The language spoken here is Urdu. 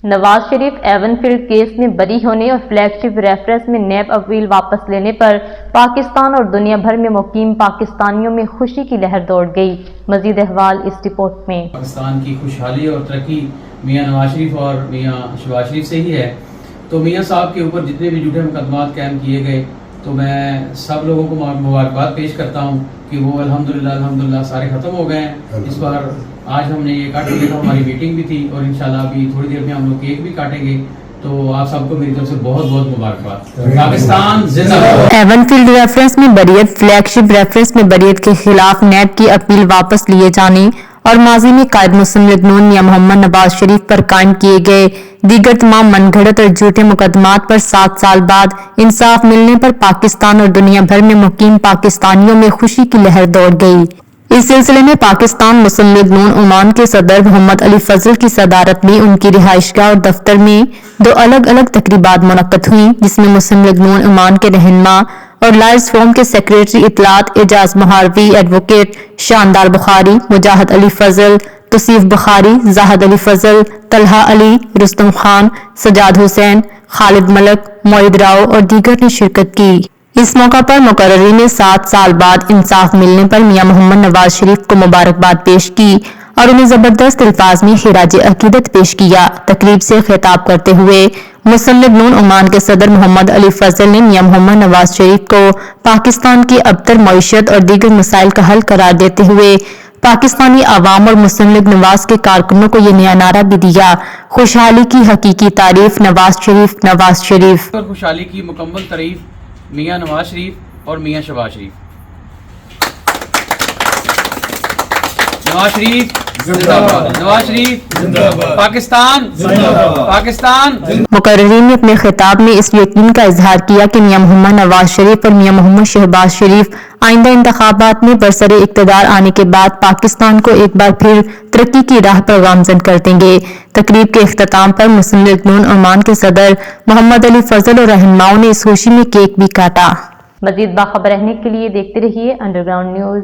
Nawaz Sharif even field case میں بری ہونے اور فلیگ شپ ریفرنس میں نیب اپیل واپس لینے پر پاکستان اور دنیا بھر میں مقیم پاکستانیوں میں خوشی کی لہر دوڑ گئی۔ مزید احوال اس رپورٹ میں۔ پاکستان کی خوشحالی اور ترقی میاں نواز شریف اور میاں شہباز شریف سے ہی ہے، تو میاں صاحب کے اوپر جتنے بھی جھوٹے مقدمات قائم کیے گئے تو میں سب لوگوں کو مبارکباد پیش کرتا ہوں کہ وہ الحمدللہ سارے ختم ہو گئے ہیں۔ اس بار آج ہم نے یہ کاٹ لیا تھا، ہماری میٹنگ بھی تھی اور انشاءاللہ ابھی تھوڑی دیر میں ہم لوگ کیک بھی کاٹیں گے، تو آپ سب کو میری طرف سے بہت بہت مبارکباد۔ پاکستان زندہ باد۔ ایون فیلڈ ریفرنس میں بریت، فلیگ شپ ریفرنس میں بریت کے خلاف نیب کی اپیل واپس لیے جانے اور ماضی میں قائد مسلم لیگ نون میاں محمد نواز شریف پر قائم کیے گئے دیگر تمام من گھڑت اور جھوٹے مقدمات پر 7 سال بعد انصاف ملنے پر پاکستان اور دنیا بھر میں مقیم پاکستانیوں میں خوشی کی لہر دوڑ گئی۔ اس سلسلے میں پاکستان مسلم لیگ نون عمان کے صدر محمد علی فضل کی صدارت میں ان کی رہائش گاہ اور دفتر میں 2 الگ الگ تقریبات منعقد ہوئیں، جس میں مسلم لیگ نون عمان کے رہنما اور لائرز فورم کے سیکریٹری اطلاعات اعجاز مہاروی، ایڈوکیٹ شاندار بخاری، مجاہد علی فضل، توصیف بخاری، زاہد علی فضل، طلحہ علی، رستم خان، سجاد حسین، خالد ملک، معید راؤ اور دیگر نے شرکت کی۔ اس موقع پر مقررین نے 7 سال بعد انصاف ملنے پر میاں محمد نواز شریف کو مبارکباد پیش کی اور انہیں زبردست الفاظ میں خراج عقیدت پیش کیا۔ تقریب سے خطاب کرتے ہوئے مسلم لیگ نون عمان کے صدر محمد علی فضل نے میاں محمد نواز شریف کو پاکستان کی ابتر معیشت اور دیگر مسائل کا حل قرار دیتے ہوئے پاکستانی عوام اور مسلم لیگ نواز کے کارکنوں کو یہ نیا نعرہ بھی دیا: خوشحالی کی حقیقی تعریف نواز شریف، نواز شریف۔ اور خوشحالی کی مکمل تعریف میاں نواز شریف اور میاں شہباز شریف۔ نواز شریف زندہ باد، نواز شریف زندہ باد، پاکستان زندہ باد، پاکستان۔ مقررین نے اپنے خطاب میں اس یقین کا اظہار کیا کہ میاں محمد نواز شریف اور میاں محمد شہباز شریف آئندہ انتخابات میں برسر اقتدار آنے کے بعد پاکستان کو ایک بار پھر ترقی کی راہ پر گامزن کر دیں گے۔ تقریب کے اختتام پر مسلم لیگ نون عمان کے صدر محمد علی فضل اور رہنماؤں نے اس خوشی میں کیک بھی کاٹا۔ مزید باخبر رہنے کے لیے دیکھتے رہیے انڈر گراؤنڈ نیوز۔